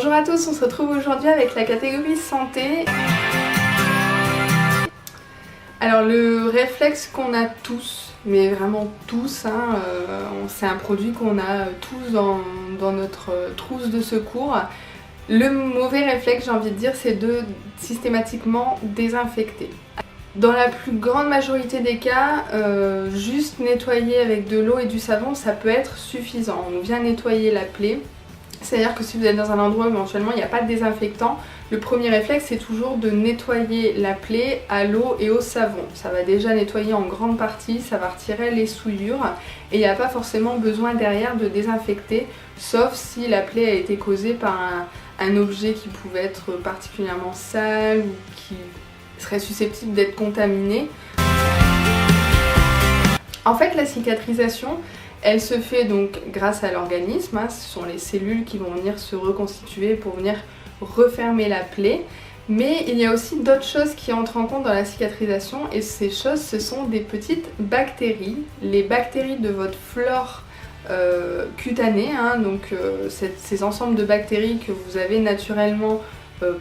Bonjour à tous, on se retrouve aujourd'hui avec la catégorie santé. Alors le réflexe qu'on a tous, mais vraiment tous, c'est un produit qu'on a tous dans notre trousse de secours. Le mauvais réflexe, j'ai envie de dire, c'est de systématiquement désinfecter. Dans la plus grande majorité des cas, juste nettoyer avec de l'eau et du savon, ça peut être suffisant. On vient nettoyer la plaie. C'est-à-dire que si vous êtes dans un endroit où éventuellement il n'y a pas de désinfectant, le premier réflexe c'est toujours de nettoyer la plaie à l'eau et au savon. Ça va déjà nettoyer en grande partie, ça va retirer les souillures et il n'y a pas forcément besoin derrière de désinfecter, sauf si la plaie a été causée par un objet qui pouvait être particulièrement sale ou qui serait susceptible d'être contaminé. En fait, la cicatrisation, elle se fait donc grâce à l'organisme, ce sont les cellules qui vont venir se reconstituer pour venir refermer la plaie. Mais il y a aussi d'autres choses qui entrent en compte dans la cicatrisation et ces choses, ce sont des petites bactéries. Les bactéries de votre flore cutanée, ces ensembles de bactéries que vous avez naturellement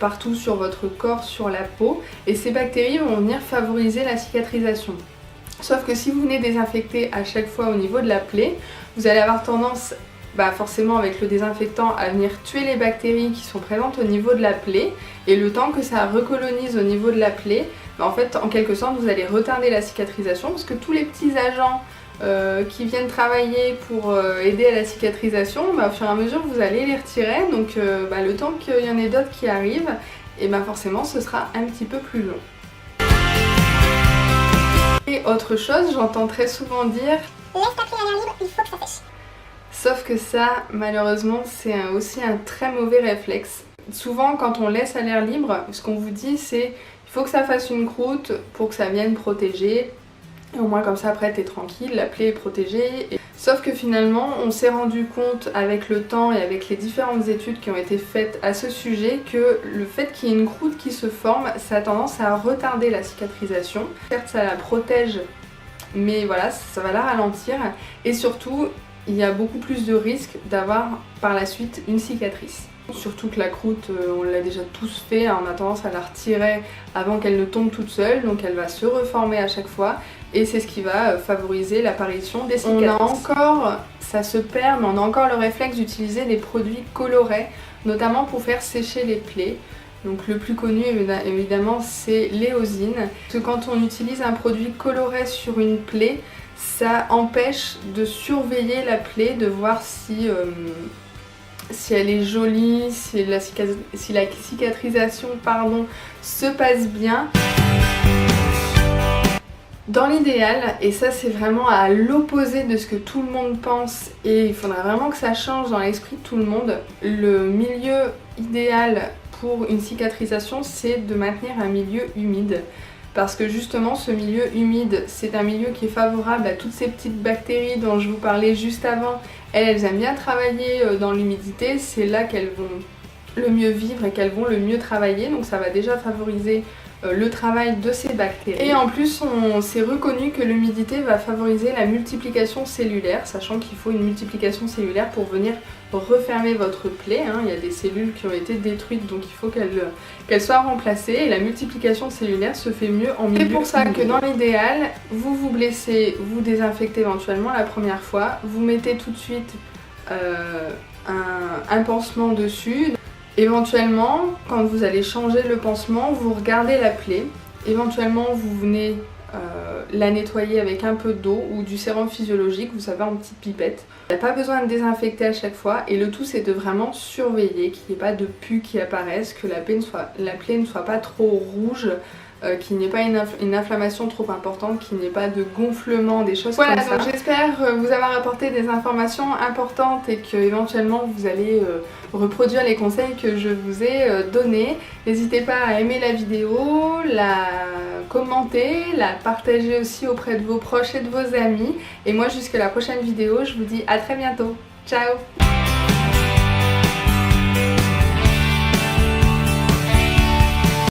partout sur votre corps, sur la peau. Et ces bactéries vont venir favoriser la cicatrisation. Sauf que si vous venez désinfecter à chaque fois au niveau de la plaie, vous allez avoir tendance, forcément avec le désinfectant, à venir tuer les bactéries qui sont présentes au niveau de la plaie. Et le temps que ça recolonise au niveau de la plaie, en fait, en quelque sorte, vous allez retarder la cicatrisation parce que tous les petits agents qui viennent travailler pour aider à la cicatrisation, au fur et à mesure, vous allez les retirer. Donc le temps qu'il y en ait d'autres qui arrivent, et forcément, ce sera un petit peu plus long. Et autre chose, j'entends très souvent dire « laisse ta plaie à l'air libre, il faut que ça sèche ». Sauf que ça, malheureusement, c'est aussi un très mauvais réflexe. Souvent, quand on laisse à l'air libre, ce qu'on vous dit, c'est « il faut que ça fasse une croûte pour que ça vienne protéger ». Et au moins comme ça, après, t'es tranquille, la plaie est protégée. Sauf que finalement, on s'est rendu compte avec le temps et avec les différentes études qui ont été faites à ce sujet que le fait qu'il y ait une croûte qui se forme, ça a tendance à retarder la cicatrisation. Certes, ça la protège, mais voilà, ça va la ralentir. Et surtout, il y a beaucoup plus de risques d'avoir par la suite une cicatrice. Surtout que la croûte, on l'a déjà tous fait, on a tendance à la retirer avant qu'elle ne tombe toute seule, donc elle va se reformer à chaque fois et c'est ce qui va favoriser l'apparition des cicatrices. Ça se perd, mais on a encore le réflexe d'utiliser des produits colorés, notamment pour faire sécher les plaies. Donc le plus connu évidemment c'est l'éosine. Parce que quand on utilise un produit coloré sur une plaie, ça empêche de surveiller la plaie, de voir si elle est jolie, si la cicatrisation se passe bien. Dans l'idéal, et ça c'est vraiment à l'opposé de ce que tout le monde pense et il faudra vraiment que ça change dans l'esprit de tout le monde, le milieu idéal pour une cicatrisation c'est de maintenir un milieu humide. Parce que justement ce milieu humide, c'est un milieu qui est favorable à toutes ces petites bactéries dont je vous parlais juste avant. Elles aiment bien travailler dans l'humidité, c'est là qu'elles vont le mieux vivre et qu'elles vont le mieux travailler. Donc ça va déjà favoriser le travail de ces bactéries. Et en plus, on s'est reconnu que l'humidité va favoriser la multiplication cellulaire, sachant qu'il faut une multiplication cellulaire pour venir refermer votre plaie. Il y a des cellules qui ont été détruites, donc il faut qu'elles soient remplacées. Et la multiplication cellulaire se fait mieux en milieu humide. C'est pour ça que dans l'idéal, vous vous blessez, vous désinfectez éventuellement la première fois, vous mettez tout de suite un pansement dessus. Éventuellement, quand vous allez changer le pansement, vous regardez la plaie. Éventuellement, vous venez la nettoyer avec un peu d'eau ou du sérum physiologique, vous savez, en petite pipette. Il n'y a pas besoin de désinfecter à chaque fois et le tout c'est de vraiment surveiller qu'il n'y ait pas de pus qui apparaissent, que la plaie ne soit pas trop rouge, qu'il n'y ait pas une inflammation trop importante, qu'il n'y ait pas de gonflement, des choses comme ça. Voilà, donc j'espère vous avoir apporté des informations importantes et que éventuellement vous allez reproduire les conseils que je vous ai donnés. N'hésitez pas à aimer la vidéo, la commenter, la partager aussi auprès de vos proches et de vos amis. Et moi jusqu'à la prochaine vidéo, je vous dis à très bientôt. Ciao!